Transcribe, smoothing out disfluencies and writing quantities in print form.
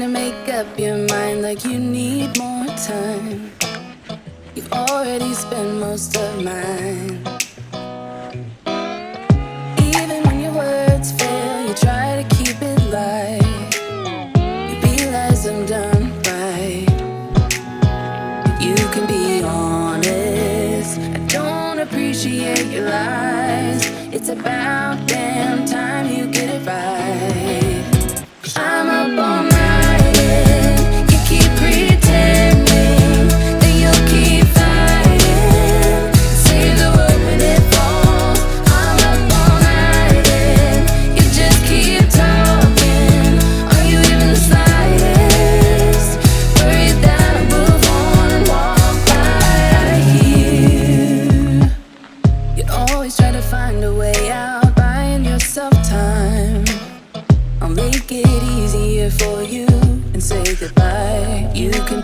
trying to make up your mind like you need more time. You've already spent most of mine. Even when your words fail, you try to keep it light. You realize I'm done right. You can be honest. I don't appreciate your lies. It's about damn time you get it right. I'm up all night and you keep pretending that you'll keep fighting. Save the world when it falls. I'm up all night and you just keep talking. Are you even the slightest worried that I'll move on and walk right here? You always try to find a way out, buying yourself time. I'll make it easier for you and say goodbye. You can